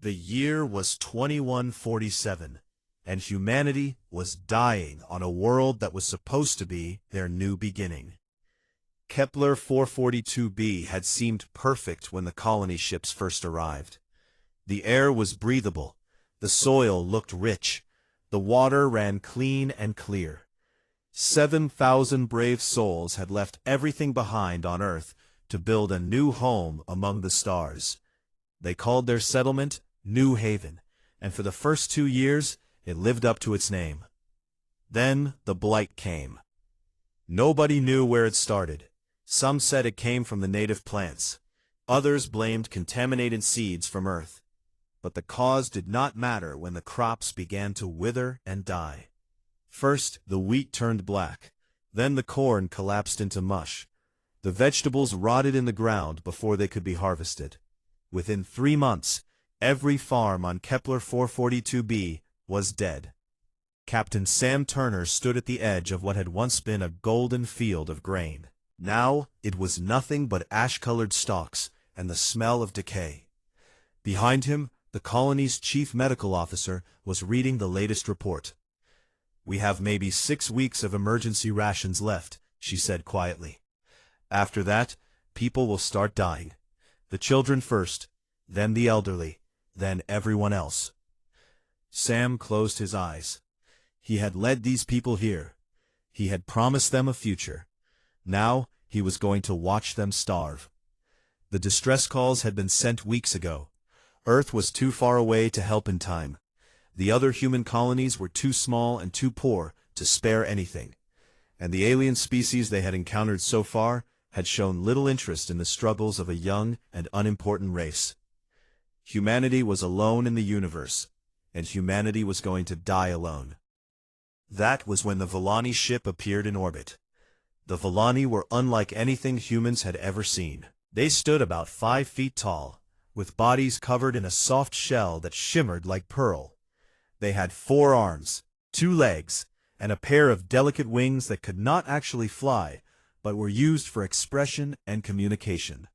The year was 2147, and humanity was dying on a world that was supposed to be their new beginning. Kepler 442b had seemed perfect when the colony ships first arrived. The air was breathable, the soil looked rich, the water ran clean and clear. 7,000 brave souls had left everything behind on Earth to build a new home among the stars. They called their settlement New Haven, and for the first 2 years, it lived up to its name. Then the blight came. Nobody knew where it started. Some said it came from the native plants. Others blamed contaminated seeds from Earth. But the cause did not matter when the crops began to wither and die. First, the wheat turned black. Then the corn collapsed into mush. The vegetables rotted in the ground before they could be harvested. Within 3 months, every farm on Kepler 442b was dead. Captain Sam Turner stood at the edge of what had once been a golden field of grain. Now it was nothing but ash-colored stalks and the smell of decay. Behind him, the colony's chief medical officer was reading the latest report. "We have maybe 6 weeks of emergency rations left," she said quietly. "After that, people will start dying. The children first, then the elderly, then everyone else." Sam closed his eyes. He had led these people here. He had promised them a future. Now he was going to watch them starve. The distress calls had been sent weeks ago. Earth was too far away to help in time. The other human colonies were too small and too poor to spare anything. And the alien species they had encountered so far had shown little interest in the struggles of a young and unimportant race. Humanity was alone in the universe, and humanity was going to die alone. That was when the Volani ship appeared in orbit. The Volani were unlike anything humans had ever seen. They stood about 5 feet tall, with bodies covered in a soft shell that shimmered like pearl. They had 4 arms, 2 legs, and a pair of delicate wings that could not actually fly, but were used for expression and communication.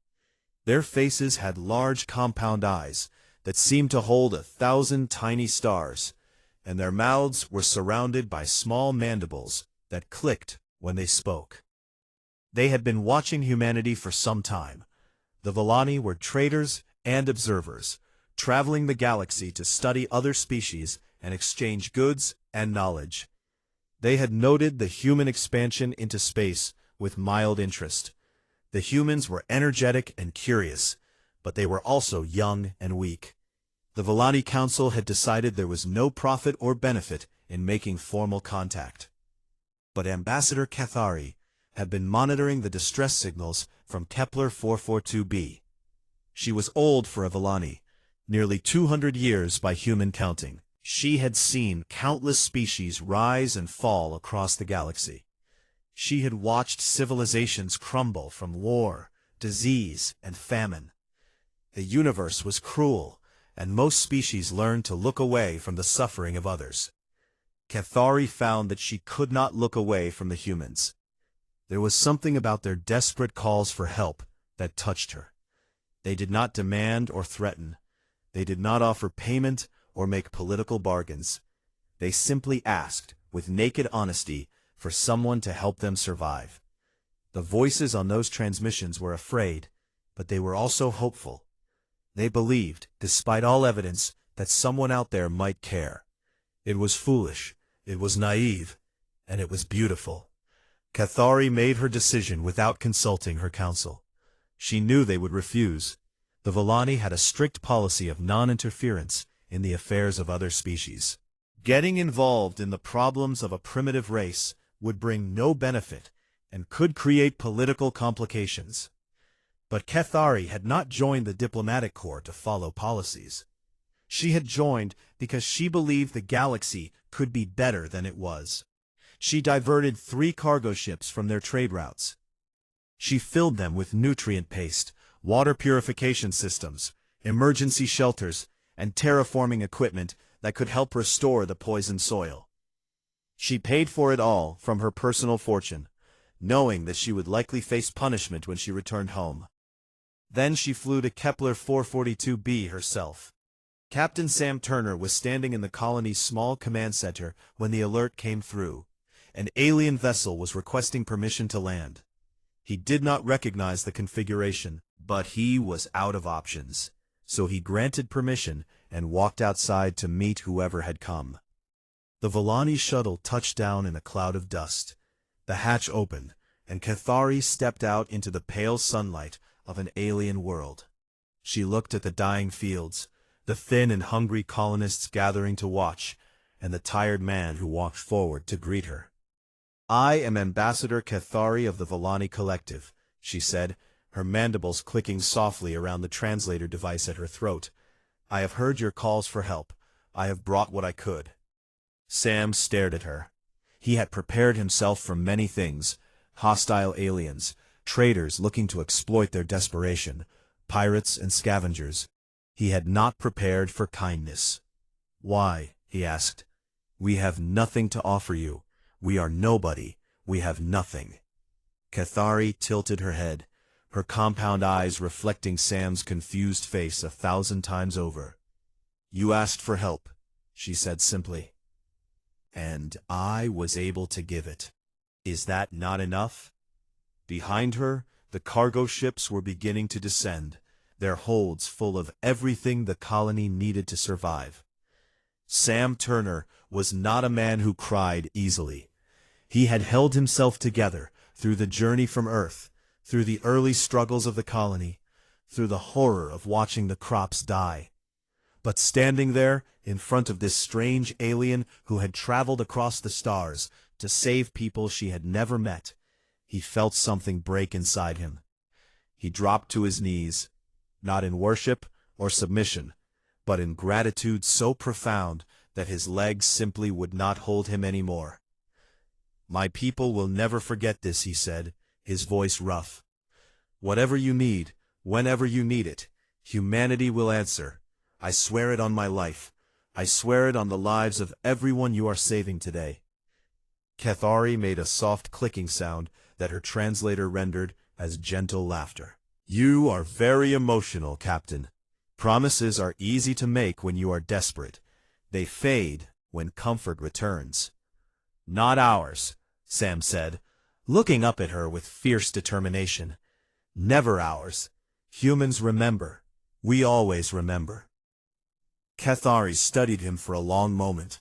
Their faces had large compound eyes that seemed to hold 1,000 tiny stars, and their mouths were surrounded by small mandibles that clicked when they spoke. They had been watching humanity for some time. The Volani were traders and observers, traveling the galaxy to study other species and exchange goods and knowledge. They had noted the human expansion into space with mild interest. The humans were energetic and curious, but they were also young and weak. The Volani Council had decided there was no profit or benefit in making formal contact. But Ambassador Cathari had been monitoring the distress signals from Kepler 442b. She was old for a Volani, nearly 200 years by human counting. She had seen countless species rise and fall across the galaxy. She had watched civilizations crumble from war, disease, and famine. The universe was cruel, and most species learned to look away from the suffering of others. Cathari found that she could not look away from the humans. There was something about their desperate calls for help that touched her. They did not demand or threaten. They did not offer payment or make political bargains. They simply asked, with naked honesty, for someone to help them survive. The voices on those transmissions were afraid, but they were also hopeful. They believed, despite all evidence, that someone out there might care. It was foolish, it was naive, and it was beautiful. Cathari made her decision without consulting her council. She knew they would refuse. The Volani had a strict policy of non-interference in the affairs of other species. Getting involved in the problems of a primitive race would bring no benefit and could create political complications. But Cathari had not joined the diplomatic corps to follow policies. She had joined because she believed the galaxy could be better than it was. She diverted 3 cargo ships from their trade routes. She filled them with nutrient paste, water purification systems, emergency shelters, and terraforming equipment that could help restore the poisoned soil. She paid for it all from her personal fortune, knowing that she would likely face punishment when she returned home. Then she flew to Kepler 442b herself. Captain Sam Turner was standing in the colony's small command center when the alert came through. An alien vessel was requesting permission to land. He did not recognize the configuration, but he was out of options. So he granted permission and walked outside to meet whoever had come. The Volani shuttle touched down in a cloud of dust. The hatch opened, and Cathari stepped out into the pale sunlight of an alien world. She looked at the dying fields, the thin and hungry colonists gathering to watch, and the tired man who walked forward to greet her. "I am Ambassador Cathari of the Volani Collective," she said, her mandibles clicking softly around the translator device at her throat. "I have heard your calls for help. I have brought what I could." Sam stared at her. He had prepared himself for many things: hostile aliens, traders looking to exploit their desperation, pirates and scavengers. He had not prepared for kindness. "Why?" he asked. "We have nothing to offer you. We are nobody. We have nothing." Cathari tilted her head, her compound eyes reflecting Sam's confused face 1,000 times over. "You asked for help," she said simply. "And I was able to give it. Is that not enough?" Behind her, the cargo ships were beginning to descend, their holds full of everything the colony needed to survive. Sam Turner was not a man who cried easily. He had held himself together through the journey from Earth, through the early struggles of the colony, through the horror of watching the crops die. But standing there, in front of this strange alien who had traveled across the stars to save people she had never met, he felt something break inside him. He dropped to his knees, not in worship or submission, but in gratitude so profound that his legs simply would not hold him anymore. "My people will never forget this," he said, his voice rough. "Whatever you need, whenever you need it, humanity will answer. I swear it on my life. I swear it on the lives of everyone you are saving today." Cathari made a soft clicking sound that her translator rendered as gentle laughter. "You are very emotional, Captain. Promises are easy to make when you are desperate. They fade when comfort returns." "Not ours," Sam said, looking up at her with fierce determination. "Never ours. Humans remember. We always remember." Cathari studied him for a long moment.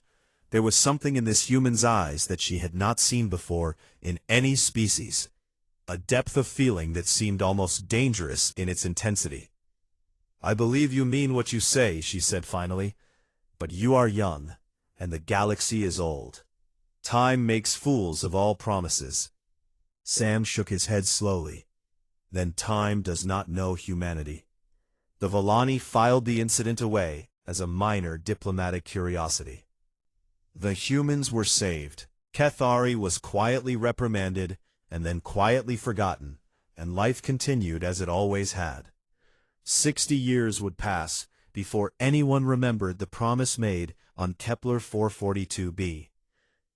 There was something in this human's eyes that she had not seen before in any species, a depth of feeling that seemed almost dangerous in its intensity. "I believe you mean what you say," she said finally, "but you are young, and the galaxy is old. Time makes fools of all promises." Sam shook his head slowly. "Then time does not know humanity." The Volani filed the incident away as a minor diplomatic curiosity. The humans were saved. Cathari was quietly reprimanded and then quietly forgotten, and life continued as it always had. 60 years would pass before anyone remembered the promise made on Kepler 442b.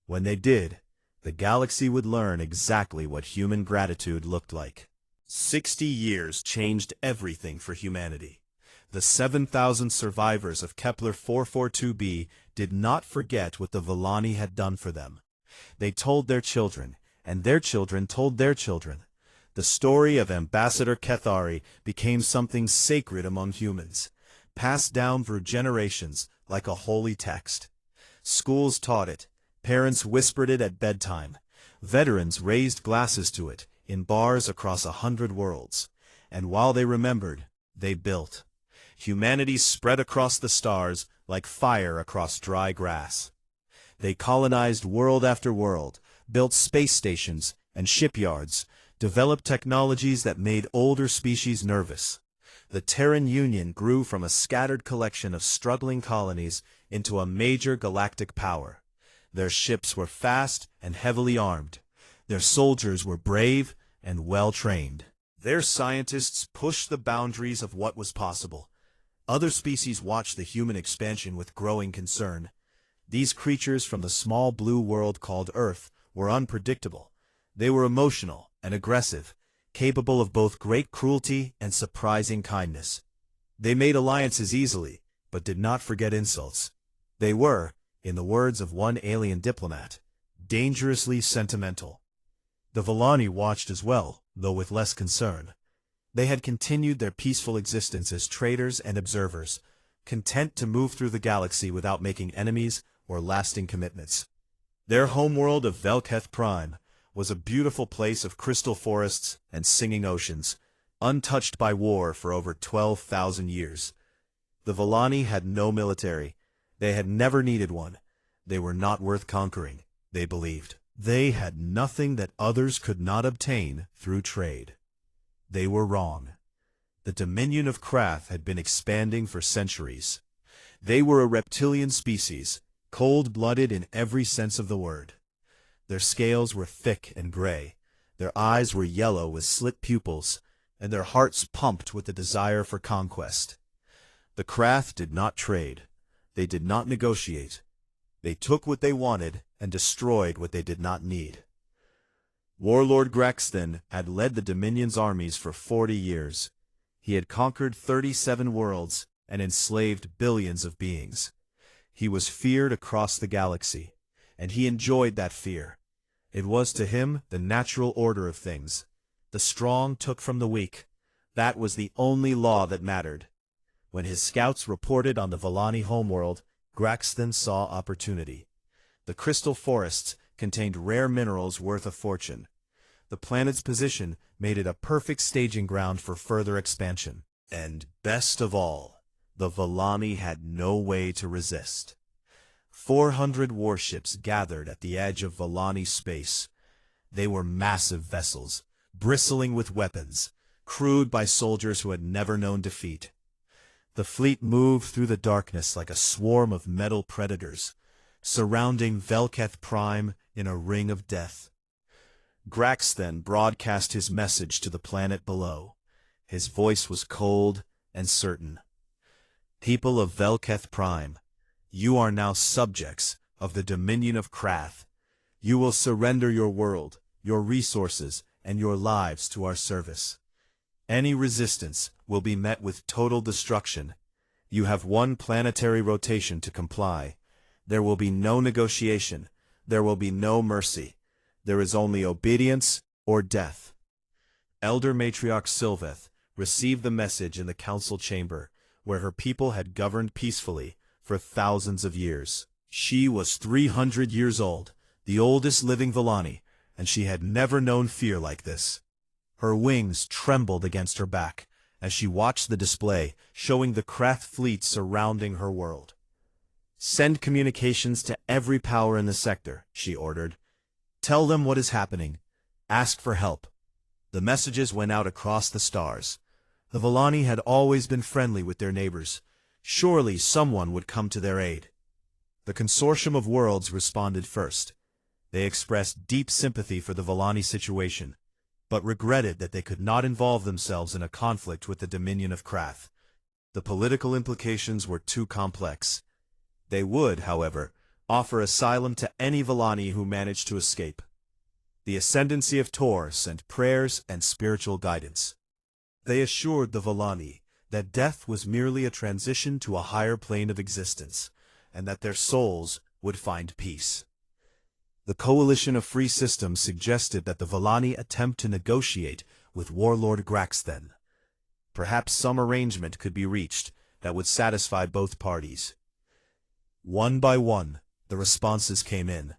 When they did, the galaxy would learn exactly what human gratitude looked like. 60 years changed everything for humanity. The 7,000 survivors of Kepler 442b did not forget what the Volani had done for them. They told their children, and their children told their children. The story of Ambassador Cathari became something sacred among humans, passed down through generations like a holy text. Schools taught it, parents whispered it at bedtime, veterans raised glasses to it in bars across 100 worlds, and while they remembered, they built. Humanity spread across the stars like fire across dry grass. They colonized world after world, built space stations and shipyards, developed technologies that made older species nervous. The Terran Union grew from a scattered collection of struggling colonies into a major galactic power. Their ships were fast and heavily armed. Their soldiers were brave and well-trained. Their scientists pushed the boundaries of what was possible. Other species watched the human expansion with growing concern. These creatures from the small blue world called Earth were unpredictable. They were emotional and aggressive, capable of both great cruelty and surprising kindness. They made alliances easily, but did not forget insults. They were, in the words of one alien diplomat, dangerously sentimental. The Volani watched as well, though with less concern. They had continued their peaceful existence as traders and observers, content to move through the galaxy without making enemies or lasting commitments. Their homeworld of Velketh Prime was a beautiful place of crystal forests and singing oceans, untouched by war for over 12,000 years. The Volani had no military. They had never needed one. They were not worth conquering, they believed. They had nothing that others could not obtain through trade. They were wrong. The Dominion of Krath had been expanding for centuries. They were a reptilian species, cold-blooded in every sense of the word. Their scales were thick and gray, their eyes were yellow with slit pupils, and their hearts pumped with the desire for conquest. The Krath did not trade. They did not negotiate. They took what they wanted and destroyed what they did not need. Warlord Graxton had led the Dominion's armies for 40 years. He had conquered 37 worlds and enslaved billions of beings. He was feared across the galaxy, and he enjoyed that fear. It was to him the natural order of things. The strong took from the weak. That was the only law that mattered. When his scouts reported on the Volani homeworld, Graxton saw opportunity. The crystal forests contained rare minerals worth a fortune. The planet's position made it a perfect staging ground for further expansion. And best of all, the Volani had no way to resist. 400 warships gathered at the edge of Volani space. They were massive vessels, bristling with weapons, crewed by soldiers who had never known defeat. The fleet moved through the darkness like a swarm of metal predators, surrounding Velketh Prime in a ring of death. Grax then broadcast his message to the planet below. His voice was cold and certain. People of Velketh Prime, you are now subjects of the Dominion of Krath. You will surrender your world, your resources, and your lives to our service. Any resistance will be met with total destruction. You have one planetary rotation to comply. There will be no negotiation. There will be no mercy. There is only obedience or death. Elder Matriarch Sylveth received the message in the council chamber, where her people had governed peacefully for thousands of years. She was 300 years old, the oldest living Volani, and she had never known fear like this. Her wings trembled against her back as she watched the display showing the Krath fleet surrounding her world. Send communications to every power in the sector, she ordered. Tell them what is happening. Ask for help. The messages went out across the stars. The Volani had always been friendly with their neighbors. Surely someone would come to their aid. The consortium of worlds responded first. They expressed deep sympathy for the Volani situation, but regretted that they could not involve themselves in a conflict with the Dominion of Krath. The political implications were too complex. They would, however, offer asylum to any Volani who managed to escape. The Ascendancy of Tor sent prayers and spiritual guidance. They assured the Volani that death was merely a transition to a higher plane of existence, and that their souls would find peace. The Coalition of Free Systems suggested that the Volani attempt to negotiate with Warlord Graxthen. Perhaps some arrangement could be reached that would satisfy both parties. One by one, the responses came in.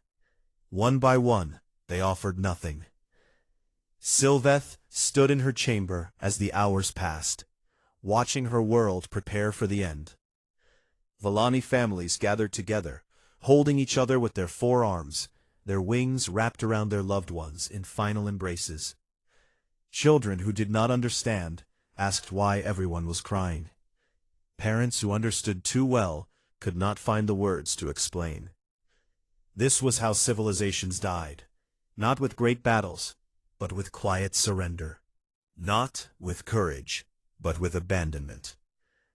One by one, they offered nothing. Sylveth stood in her chamber as the hours passed, watching her world prepare for the end. Volani families gathered together, holding each other with their forearms, their wings wrapped around their loved ones in final embraces. Children who did not understand asked why everyone was crying. Parents who understood too well could not find the words to explain. This was how civilizations died, not with great battles, but with quiet surrender. Not with courage, but with abandonment.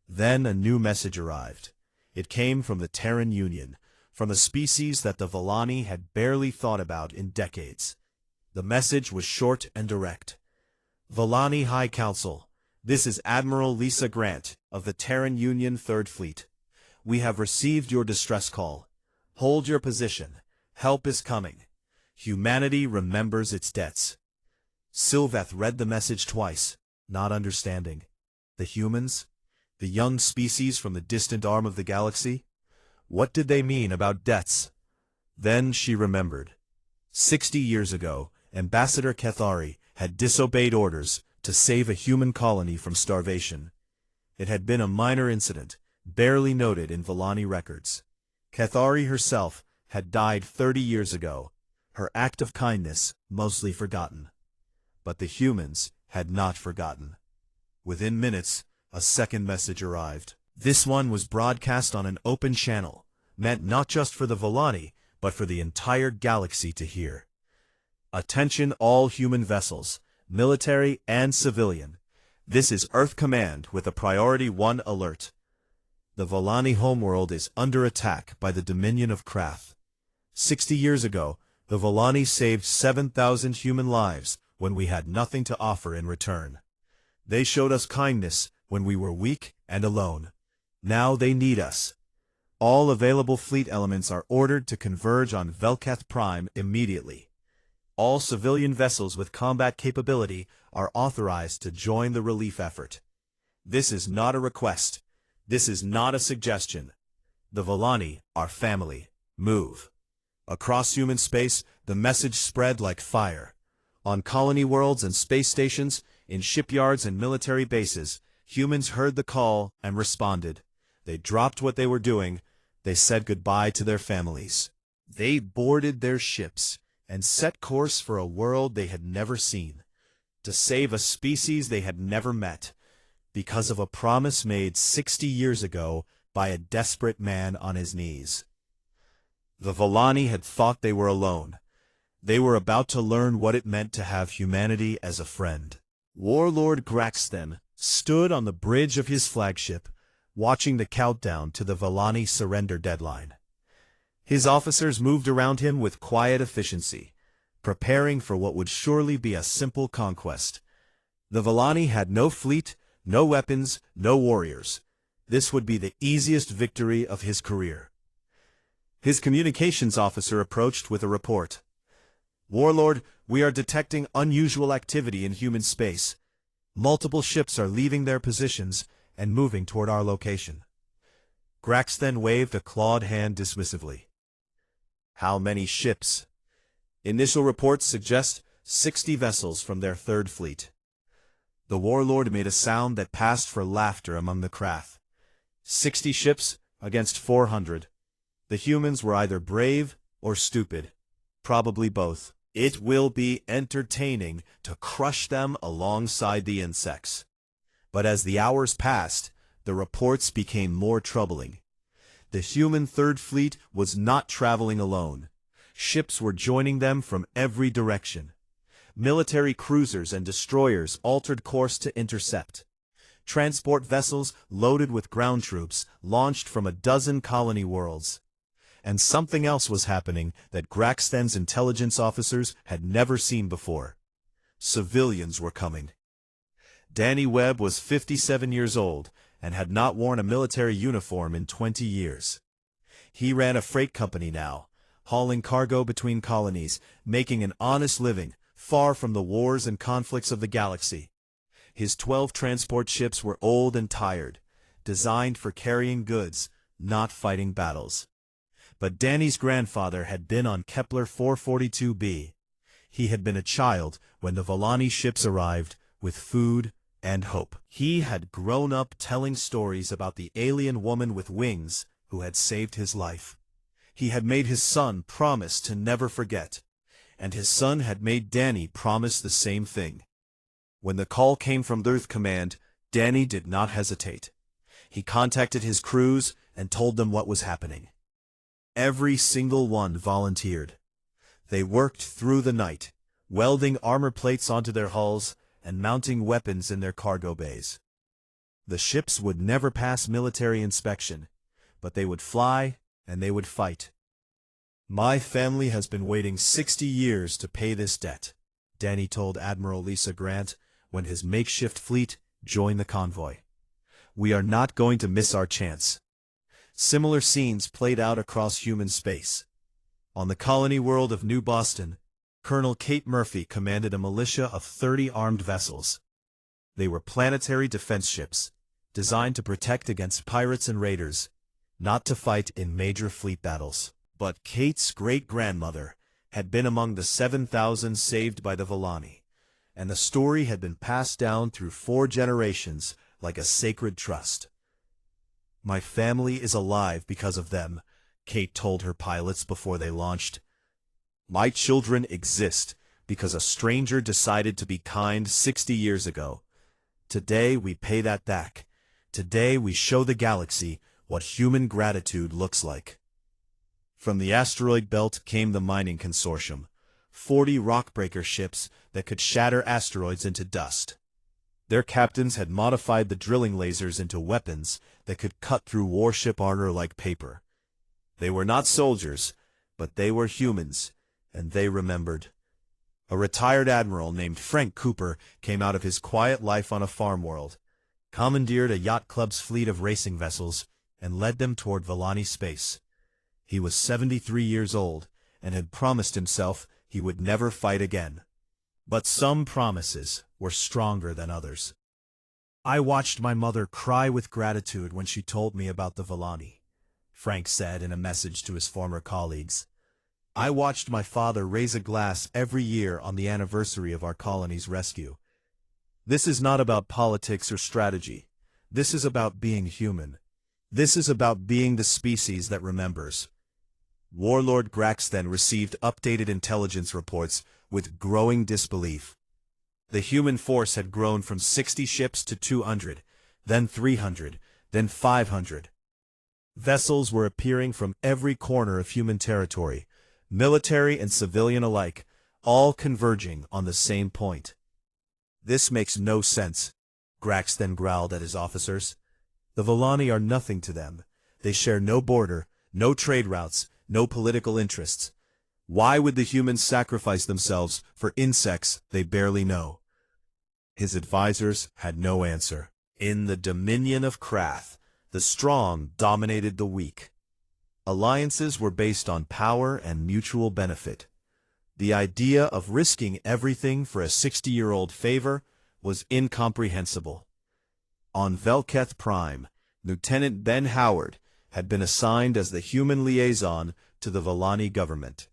Then a new message arrived. It came from the Terran Union, from a species that the Volani had barely thought about in decades. The message was short and direct. Volani High Council, this is Admiral Lisa Grant of the Terran Union Third Fleet. We have received your distress call. Hold your position. Help is coming. Humanity remembers its debts. Sylveth read the message twice, not understanding. The humans? The young species from the distant arm of the galaxy? What did they mean about debts? Then she remembered. 60 years ago, Ambassador Kethari had disobeyed orders to save a human colony from starvation. It had been a minor incident, barely noted in Villani records. Kethari herself had died 30 years ago, her act of kindness mostly forgotten. But the humans had not forgotten. Within minutes, a second message arrived. This one was broadcast on an open channel, meant not just for the Villani, but for the entire galaxy to hear. Attention all human vessels, military and civilian. This is Earth Command with a Priority 1 alert. The Villani homeworld is under attack by the Dominion of Krath. 60 years ago, the Villani saved 7,000 human lives when we had nothing to offer in return. They showed us kindness when we were weak and alone. Now they need us. All available fleet elements are ordered to converge on Velketh Prime immediately. All civilian vessels with combat capability are authorized to join the relief effort. This is not a request. This is not a suggestion. The Villani are family. Move. Across human space, the message spread like fire. On colony worlds and space stations, in shipyards and military bases, humans heard the call and responded. They dropped what they were doing. They said goodbye to their families. They boarded their ships and set course for a world they had never seen, to save a species they had never met, because of a promise made 60 years ago by a desperate man on his knees. The Villani had thought they were alone. They were about to learn what it meant to have humanity as a friend. Warlord Graxthen stood on the bridge of his flagship, watching the countdown to the Villani surrender deadline. His officers moved around him with quiet efficiency, preparing for what would surely be a simple conquest. The Villani had no fleet, no weapons, no warriors. This would be the easiest victory of his career. His communications officer approached with a report. Warlord, we are detecting unusual activity in human space. Multiple ships are leaving their positions and moving toward our location. Graxthen waved a clawed hand dismissively. How many ships? Initial reports suggest 60 vessels from their third fleet. The warlord made a sound that passed for laughter among the Krath. 60 ships against 400. The humans were either brave or stupid. Probably both. It will be entertaining to crush them alongside the insects. But as the hours passed, the reports became more troubling. The human Third Fleet was not traveling alone. Ships were joining them from every direction. Military cruisers and destroyers altered course to intercept. Transport vessels loaded with ground troops launched from a dozen colony worlds. And something else was happening that Graxthen's intelligence officers had never seen before. Civilians were coming. Danny Webb was 57 years old and had not worn a military uniform in 20 years. He ran a freight company now, hauling cargo between colonies, making an honest living, far from the wars and conflicts of the galaxy. His 12 transport ships were old and tired, designed for carrying goods, not fighting battles. But Danny's grandfather had been on Kepler 442b. He had been a child when the Villani ships arrived with food and hope. He had grown up telling stories about the alien woman with wings who had saved his life. He had made his son promise to never forget, and his son had made Danny promise the same thing. When the call came from Earth Command, Danny did not hesitate. He contacted his crews and told them what was happening. Every single one volunteered. They worked through the night, welding armor plates onto their hulls and mounting weapons in their cargo bays. The ships would never pass military inspection, but they would fly and they would fight. My family has been waiting 60 years to pay this debt, Danny told Admiral Lisa Grant when his makeshift fleet joined the convoy. We are not going to miss our chance. Similar scenes played out across human space. On the colony world of New Boston, Colonel Kate Murphy commanded a militia of 30 armed vessels. They were planetary defense ships, designed to protect against pirates and raiders, not to fight in major fleet battles. But Kate's great-grandmother had been among the 7,000 saved by the Volani, and the story had been passed down through 4 generations like a sacred trust. "My family is alive because of them," Kate told her pilots before they launched. "My children exist because a stranger decided to be kind 60 years ago. Today we pay that back. Today we show the galaxy what human gratitude looks like." From the asteroid belt came the mining consortium, 40 rockbreaker ships that could shatter asteroids into dust. Their captains had modified the drilling lasers into weapons that could cut through warship armor like paper. They were not soldiers, but they were humans, and they remembered. A retired admiral named Frank Cooper came out of his quiet life on a farm world, commandeered a yacht club's fleet of racing vessels, and led them toward Volani space. He was 73 years old, and had promised himself he would never fight again. But some promises were stronger than others. "I watched my mother cry with gratitude when she told me about the Volani," Frank said in a message to his former colleagues. "I watched my father raise a glass every year on the anniversary of our colony's rescue. This is not about politics or strategy. This is about being human. This is about being the species that remembers." Warlord Grax then received updated intelligence reports with growing disbelief. The human force had grown from 60 ships to 200, then 300, then 500. Vessels were appearing from every corner of human territory, military and civilian alike, all converging on the same point. "This makes no sense," Grax then growled at his officers. "The Volani are nothing to them. They share no border, no trade routes, no political interests. Why would the humans sacrifice themselves for insects they barely know?" His advisors had no answer. In the dominion of Krath, the strong dominated the weak. Alliances were based on power and mutual benefit. The idea of risking everything for a 60-year-old favor was incomprehensible. On Velketh Prime, Lieutenant Ben Howard had been assigned as the human liaison to the Volani government.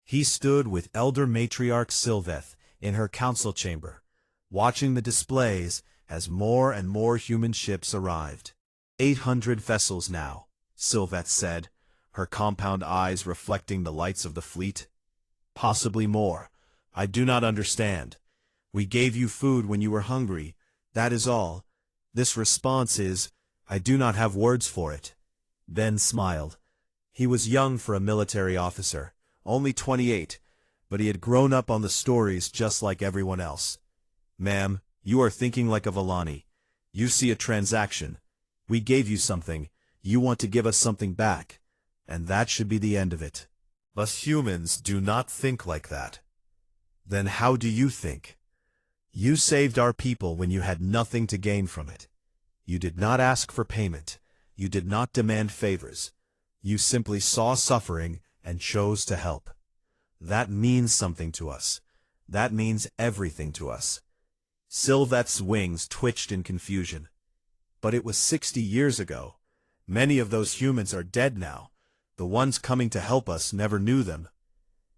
He stood with Elder Matriarch Sylveth in her council chamber, watching the displays as more and more human ships arrived. 800 vessels now, Sylveth said, her compound eyes reflecting the lights of the fleet. "Possibly more. I do not understand. We gave you food when you were hungry. That is all. This response is, I do not have words for it." Ben smiled. He was young for a military officer, only 28, but he had grown up on the stories just like everyone else. "Ma'am, you are thinking like a Volani. You see a transaction. We gave you something. You want to give us something back. And that should be the end of it. Us humans do not think like that." "Then how do you think?" "You saved our people when you had nothing to gain from it. You did not ask for payment. You did not demand favors. You simply saw suffering and chose to help. That means something to us. That means everything to us." Sylveth's wings twitched in confusion. "But it was 60 years ago. Many of those humans are dead now. The ones coming to help us never knew them."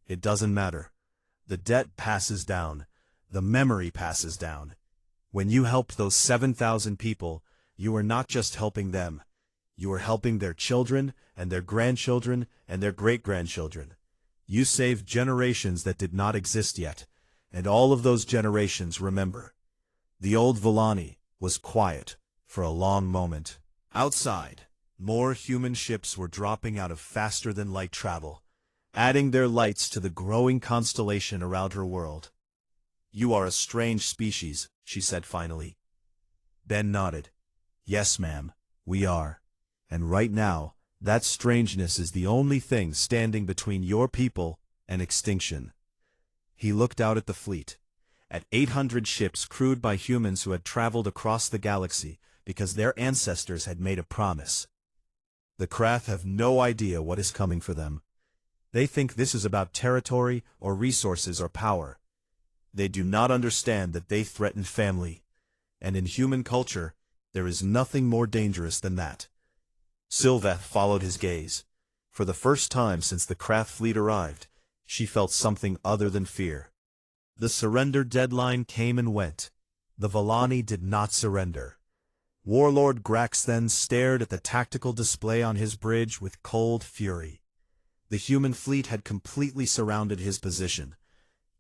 "It doesn't matter. The debt passes down. The memory passes down. When you helped those 7,000 people, you were not just helping them. You were helping their children and their grandchildren and their great-grandchildren. You saved generations that did not exist yet, and all of those generations remember." The old Volani was quiet for a long moment. Outside, more human ships were dropping out of faster-than-light travel, adding their lights to the growing constellation around her world. "You are a strange species," she said finally. Ben nodded. "Yes, ma'am, we are. And right now, that strangeness is the only thing standing between your people and extinction." He looked out at the fleet, at 800 ships crewed by humans who had traveled across the galaxy because their ancestors had made a promise. The Krath have no idea what is coming for them. They think this is about territory or resources or power. They do not understand that they threaten family, and in human culture, there is nothing more dangerous than that. Sylveth followed his gaze. For the first time since the Krath fleet arrived, she felt something other than fear. The surrender deadline came and went. The Volani did not surrender. Warlord Grax then stared at the tactical display on his bridge with cold fury. The human fleet had completely surrounded his position.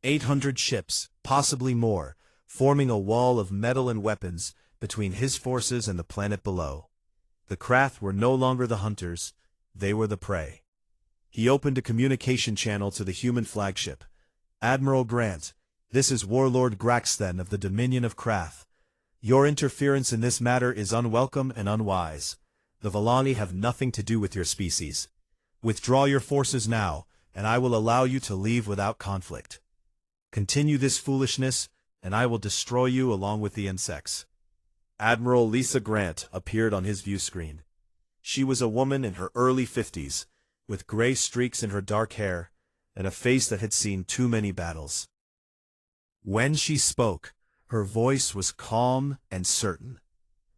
800 ships, possibly more, forming a wall of metal and weapons between his forces and the planet below. The Krath were no longer the hunters, they were the prey. He opened a communication channel to the human flagship. Admiral Grant, this is Warlord Graxthen of the Dominion of Krath. Your interference in this matter is unwelcome and unwise. The Volani have nothing to do with your species. Withdraw your forces now, and I will allow you to leave without conflict. Continue this foolishness, and I will destroy you along with the insects. Admiral Lisa Grant appeared on his view screen. She was a woman in her early 50s, with gray streaks in her dark hair, and a face that had seen too many battles. When she spoke, her voice was calm and certain.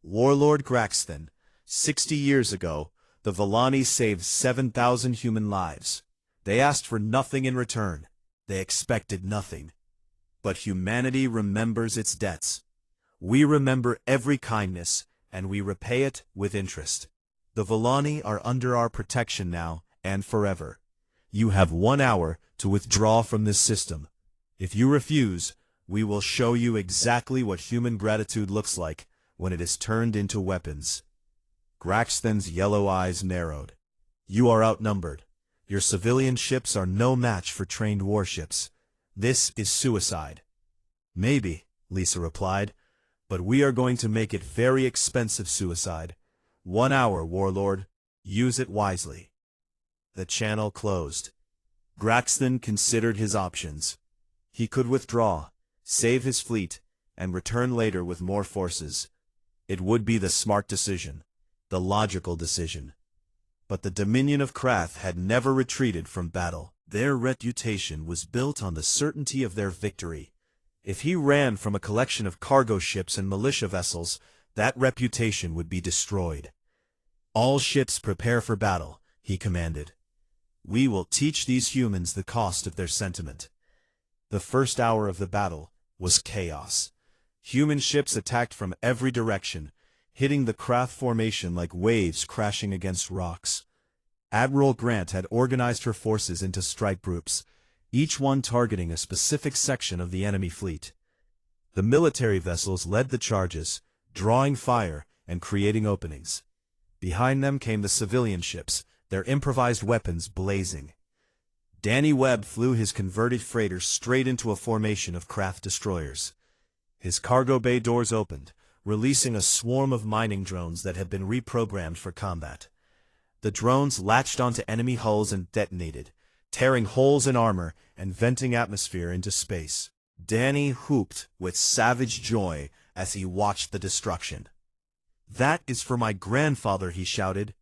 Warlord Graxthen, 60 years ago, the Volani saved 7,000 human lives. They asked for nothing in return. They expected nothing. But humanity remembers its debts. We remember every kindness, and we repay it with interest. The Volani are under our protection now and forever. You have 1 hour to withdraw from this system. If you refuse, we will show you exactly what human gratitude looks like when it is turned into weapons. Graxthen's yellow eyes narrowed. You are outnumbered. Your civilian ships are no match for trained warships. This is suicide. Maybe, Lisa replied, but we are going to make it very expensive suicide. 1 hour, Warlord. Use it wisely. The channel closed. Graxthen considered his options. He could withdraw, save his fleet, and return later with more forces. It would be the smart decision, the logical decision. But the Dominion of Krath had never retreated from battle. Their reputation was built on the certainty of their victory. If he ran from a collection of cargo ships and militia vessels, that reputation would be destroyed. All ships prepare for battle, he commanded. We will teach these humans the cost of their sentiment. The first hour of the battle was chaos. Human ships attacked from every direction, hitting the Krath formation like waves crashing against rocks. Admiral Grant had organized her forces into strike groups, each one targeting a specific section of the enemy fleet. The military vessels led the charges, drawing fire and creating openings. Behind them came the civilian ships, their improvised weapons blazing. Danny Webb flew his converted freighter straight into a formation of Krath destroyers. His cargo bay doors opened, releasing a swarm of mining drones that had been reprogrammed for combat. The drones latched onto enemy hulls and detonated, tearing holes in armor and venting atmosphere into space. Danny whooped with savage joy as he watched the destruction. "That is for my grandfather," he shouted.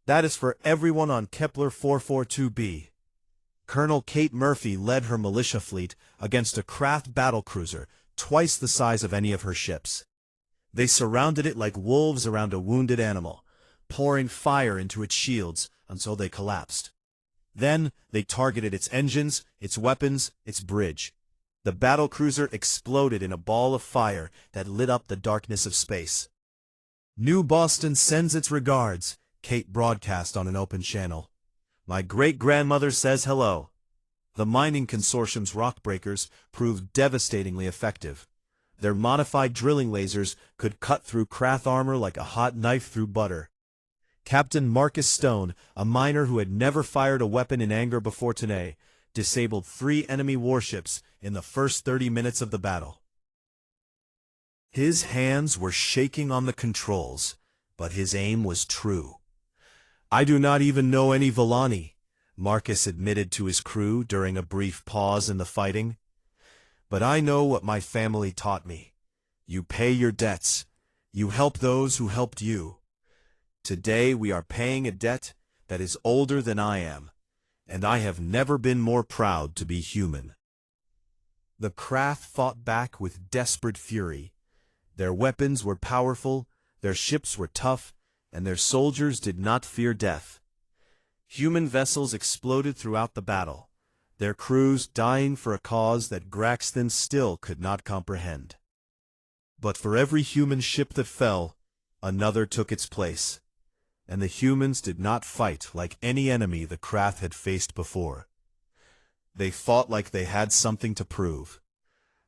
"That is for everyone on Kepler 442b. Colonel Kate Murphy led her militia fleet against a Krath battlecruiser twice the size of any of her ships. They surrounded it like wolves around a wounded animal, pouring fire into its shields until they collapsed. Then they targeted its engines, its weapons, its bridge. The battlecruiser exploded in a ball of fire that lit up the darkness of space. "New Boston sends its regards," Kate broadcast on an open channel. "My great-grandmother says hello." The mining consortium's rock breakers proved devastatingly effective. Their modified drilling lasers could cut through Krath armor like a hot knife through butter. Captain Marcus Stone, a miner who had never fired a weapon in anger before today, disabled 3 enemy warships in the first 30 minutes of the battle. His hands were shaking on the controls, but his aim was true. "I do not even know any Volani," Marcus admitted to his crew during a brief pause in the fighting. "But I know what my family taught me. You pay your debts. You help those who helped you. Today we are paying a debt that is older than I am, and I have never been more proud to be human." The Krath fought back with desperate fury. Their weapons were powerful, their ships were tough, and their soldiers did not fear death. Human vessels exploded throughout the battle, their crews dying for a cause that Graxton still could not comprehend. But for every human ship that fell, another took its place, and the humans did not fight like any enemy the Krath had faced before. They fought like they had something to prove.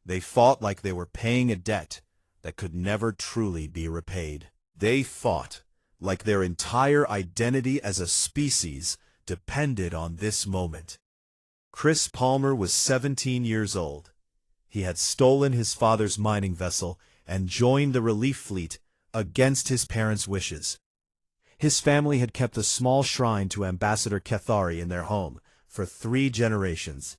They fought like they were paying a debt that could never truly be repaid. They fought like their entire identity as a species depended on this moment. Chris Palmer was 17 years old. He had stolen his father's mining vessel and joined the relief fleet against his parents' wishes. His family had kept a small shrine to Ambassador Kethari in their home for 3 generations,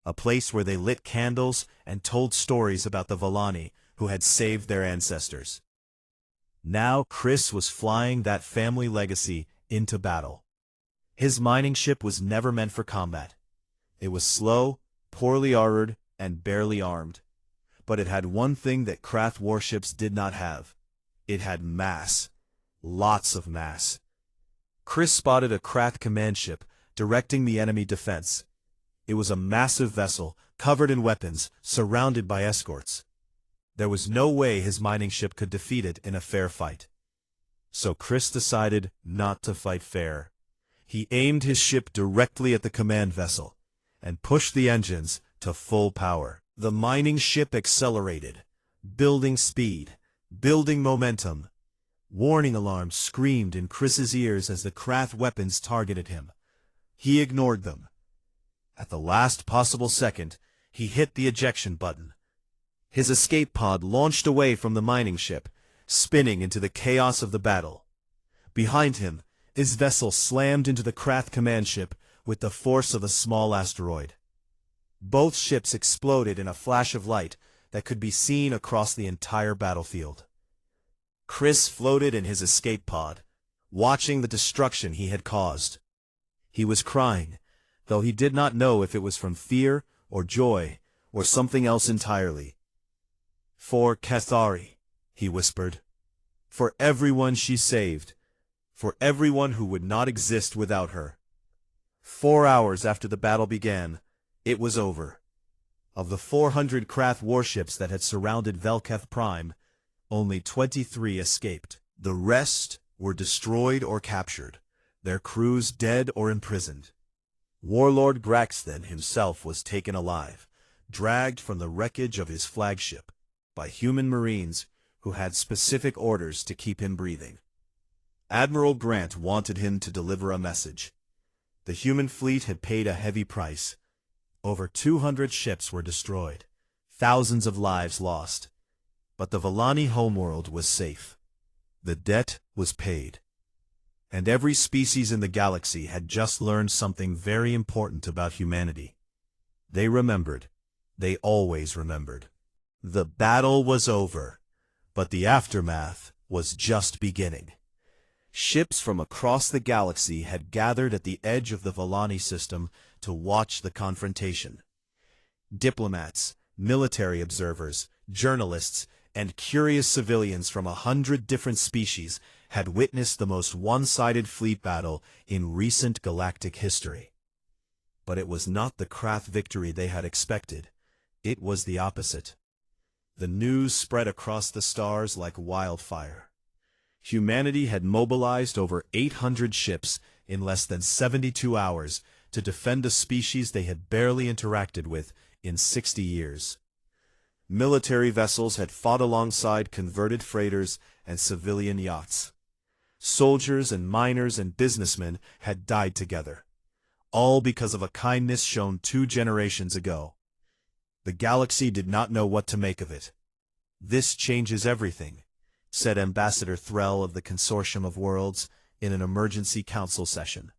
a place where they lit candles and told stories about the Volani who had saved their ancestors. Now Chris was flying that family legacy into battle. His mining ship was never meant for combat. It was slow, poorly armored, and barely armed. But it had one thing that Krath warships did not have. It had mass. Lots of mass. Chris spotted a Krath command ship directing the enemy defense. It was a massive vessel, covered in weapons, surrounded by escorts. There was no way his mining ship could defeat it in a fair fight. So Chris decided not to fight fair. He aimed his ship directly at the command vessel and pushed the engines to full power. The mining ship accelerated, building speed, building momentum. Warning alarms screamed in Chris's ears as the Krath weapons targeted him. He ignored them. At the last possible second, he hit the ejection button. His escape pod launched away from the mining ship, spinning into the chaos of the battle. Behind him, his vessel slammed into the Krath command ship with the force of a small asteroid. Both ships exploded in a flash of light that could be seen across the entire battlefield. Chris floated in his escape pod, watching the destruction he had caused. He was crying, though he did not know if it was from fear or joy or something else entirely. "For Kethari," he whispered. "For everyone she saved. For everyone who would not exist without her." 4 hours after the battle began, it was over. Of the 400 Krath warships that had surrounded Velketh Prime, only 23 escaped. The rest were destroyed or captured, their crews dead or imprisoned. Warlord Graxton himself was taken alive, dragged from the wreckage of his flagship, by human marines who had specific orders to keep him breathing. Admiral Grant wanted him to deliver a message. The human fleet had paid a heavy price. Over 200 ships were destroyed, thousands of lives lost. But the Volani homeworld was safe. The debt was paid. And every species in the galaxy had just learned something very important about humanity. They remembered. They always remembered. The battle was over, but the aftermath was just beginning. Ships from across the galaxy had gathered at the edge of the Volani system to watch the confrontation. Diplomats, military observers, journalists, and curious civilians from 100 different species had witnessed the most one-sided fleet battle in recent galactic history. But it was not the Krath victory they had expected. It was the opposite. The news spread across the stars like wildfire. Humanity had mobilized over 800 ships in less than 72 hours to defend a species they had barely interacted with in 60 years. Military vessels had fought alongside converted freighters and civilian yachts. Soldiers and miners and businessmen had died together, all because of a kindness shown 2 generations ago. The galaxy did not know what to make of it. "This changes everything," said Ambassador Threll of the Consortium of Worlds in an emergency council session.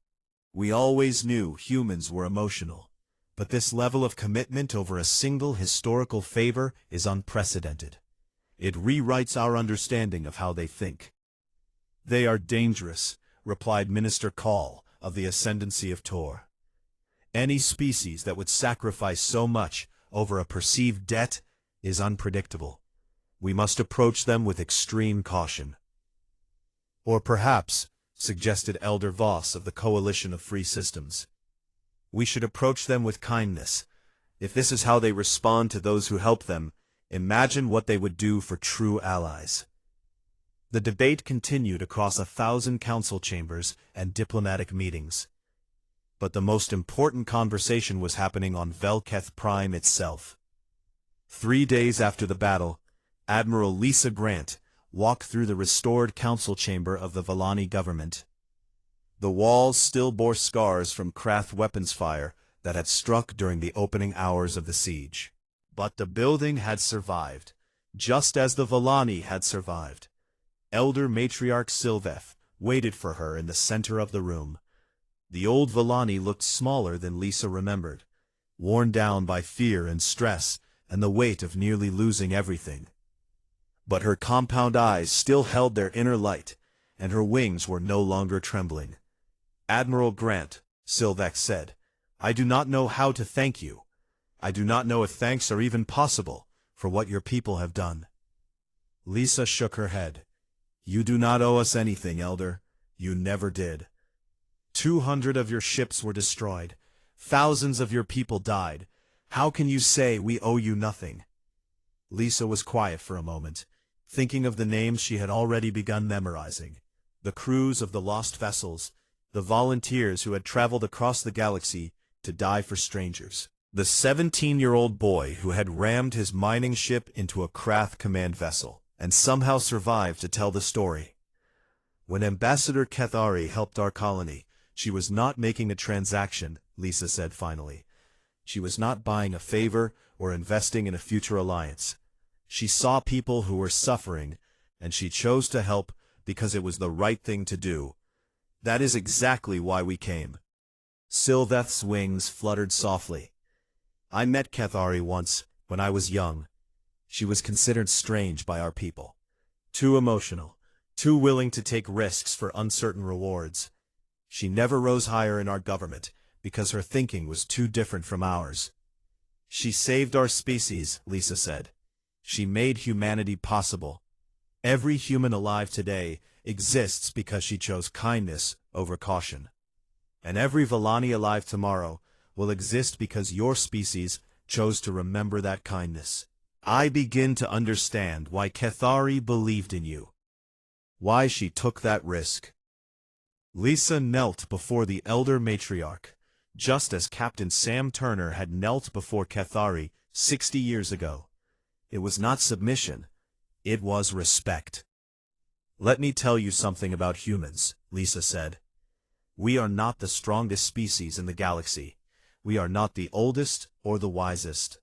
"We always knew humans were emotional, but this level of commitment over a single historical favor is unprecedented. It rewrites our understanding of how they think." "They are dangerous," replied Minister Call of the Ascendancy of Tor. "Any species that would sacrifice so much over a perceived debt is unpredictable. We must approach them with extreme caution." "Or perhaps," suggested Elder Voss of the Coalition of Free Systems, "we should approach them with kindness. If this is how they respond to those who help them, imagine what they would do for true allies." The debate continued across 1,000 council chambers and diplomatic meetings. But the most important conversation was happening on Velketh Prime itself. 3 days after the battle, Admiral Lisa Grant walked through the restored council chamber of the Vallani government. The walls still bore scars from Krath weapons fire that had struck during the opening hours of the siege. But the building had survived, just as the Vallani had survived. Elder Matriarch Sylveth waited for her in the center of the room. The old Vallani looked smaller than Lisa remembered, worn down by fear and stress and the weight of nearly losing everything. But her compound eyes still held their inner light, and her wings were no longer trembling. "Admiral Grant," Sylveth said, "I do not know how to thank you. I do not know if thanks are even possible for what your people have done." Lisa shook her head. "You do not owe us anything, Elder. You never did. 200 of your ships were destroyed. Thousands of your people died. How can you say we owe you nothing?" Lisa was quiet for a moment, thinking of the names she had already begun memorizing. The crews of the lost vessels, the volunteers who had traveled across the galaxy to die for strangers. The 17-year-old boy who had rammed his mining ship into a Krath command vessel, and somehow survived to tell the story. When Ambassador Kethari helped our colony, she was not making a transaction, Lisa said finally. She was not buying a favor or investing in a future alliance. She saw people who were suffering, and she chose to help because it was the right thing to do. That is exactly why we came. Sylveth's wings fluttered softly. "I met Kethari once, when I was young. She was considered strange by our people. Too emotional, too willing to take risks for uncertain rewards. She never rose higher in our government because her thinking was too different from ours. She saved our species," Lisa said. "She made humanity possible. Every human alive today exists because she chose kindness over caution. And every Vallani alive tomorrow will exist because your species chose to remember that kindness. I begin to understand why Kethari believed in you. Why she took that risk." Lisa knelt before the elder matriarch, just as Captain Sam Turner had knelt before Kethari 60 years ago. It was not submission, it was respect. "Let me tell you something about humans," Lisa said. "We are not the strongest species in the galaxy. We are not the oldest or the wisest.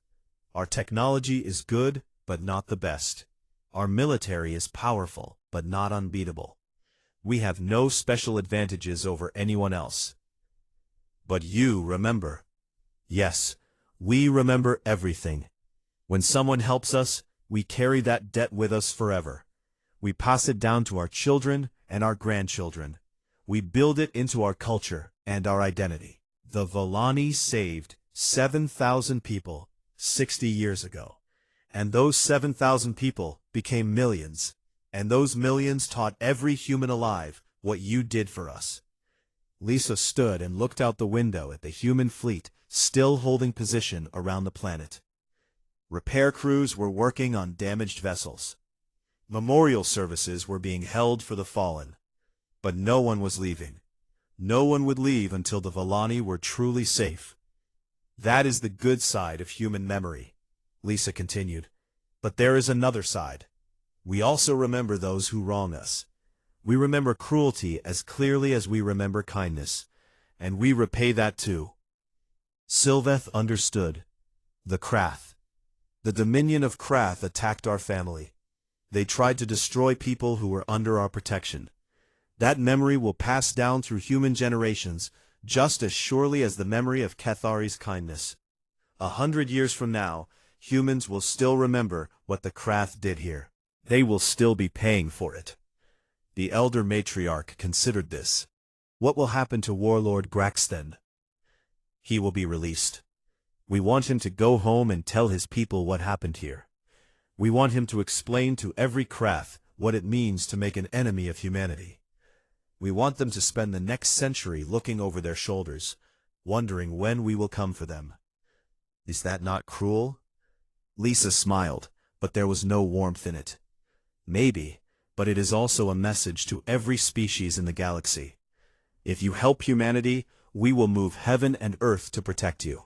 Our technology is good, but not the best. Our military is powerful, but not unbeatable. We have no special advantages over anyone else. But you remember. Yes, we remember everything. When someone helps us, we carry that debt with us forever. We pass it down to our children and our grandchildren. We build it into our culture and our identity. The Vallani saved 7,000 people 60 years ago. And those 7,000 people became millions. And those millions taught every human alive what you did for us." Lisa stood and looked out the window at the human fleet still holding position around the planet. Repair crews were working on damaged vessels. Memorial services were being held for the fallen. But no one was leaving. No one would leave until the Vallani were truly safe. "That is the good side of human memory," Lisa continued. "But there is another side. We also remember those who wrong us. We remember cruelty as clearly as we remember kindness, and we repay that too." Sylveth understood. The Krath. The Dominion of Krath attacked our family. They tried to destroy people who were under our protection. That memory will pass down through human generations, just as surely as the memory of Kethari's kindness. 100 years from now, humans will still remember what the Krath did here. They will still be paying for it. The elder matriarch considered this. What will happen to Warlord Graxten? He will be released. We want him to go home and tell his people what happened here. We want him to explain to every Krath what it means to make an enemy of humanity. We want them to spend the next century looking over their shoulders, wondering when we will come for them. Is that not cruel? Lisa smiled, but there was no warmth in it. Maybe, but it is also a message to every species in the galaxy. If you help humanity, we will move heaven and earth to protect you.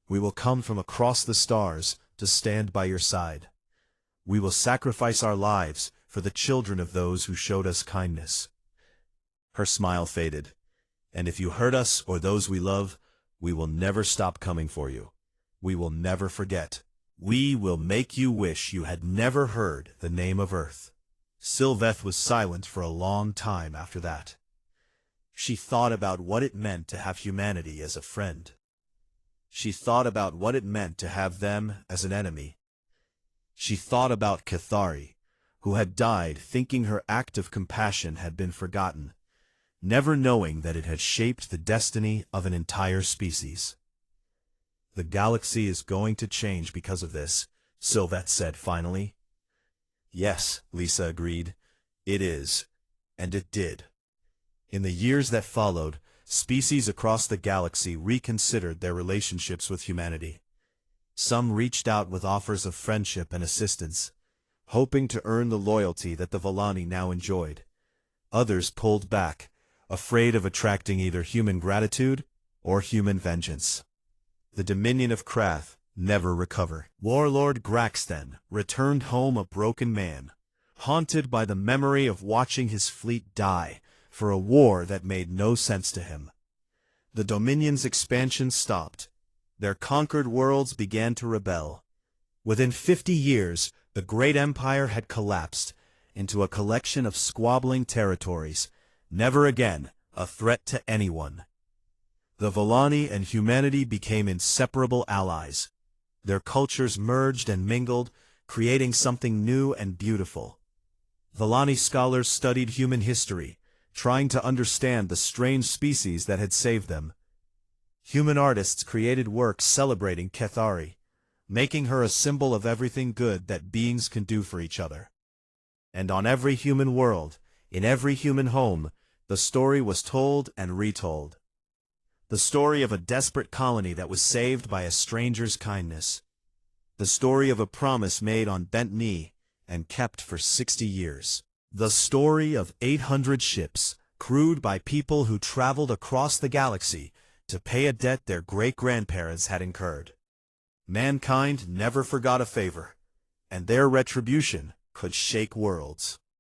We will come from across the stars to stand by your side. We will sacrifice our lives for the children of those who showed us kindness. Her smile faded. And if you hurt us or those we love, we will never stop coming for you. We will never forget. We will make you wish you had never heard the name of Earth. Sylveth was silent for a long time after that. She thought about what it meant to have humanity as a friend. She thought about what it meant to have them as an enemy. She thought about Cathari, who had died thinking her act of compassion had been forgotten, never knowing that it had shaped the destiny of an entire species. The galaxy is going to change because of this, Sylveth said finally. Yes, Lisa agreed. It is. And it did. In the years that followed, species across the galaxy reconsidered their relationships with humanity. Some reached out with offers of friendship and assistance, hoping to earn the loyalty that the Volani now enjoyed. Others pulled back, afraid of attracting either human gratitude or human vengeance. The Dominion of Krath never recovered. Warlord Graxten returned home a broken man, haunted by the memory of watching his fleet die for a war that made no sense to him. The Dominion's expansion stopped. Their conquered worlds began to rebel. Within 50 years, the great empire had collapsed into a collection of squabbling territories, never again a threat to anyone. The Volani and humanity became inseparable allies. Their cultures merged and mingled, creating something new and beautiful. Volani scholars studied human history, trying to understand the strange species that had saved them. Human artists created works celebrating Cathari, making her a symbol of everything good that beings can do for each other. And on every human world, in every human home, the story was told and retold. The story of a desperate colony that was saved by a stranger's kindness. The story of a promise made on bent knee and kept for 60 years. The story of 800 ships, crewed by people who traveled across the galaxy to pay a debt their great-grandparents had incurred. Mankind never forgot a favor, and their retribution could shake worlds.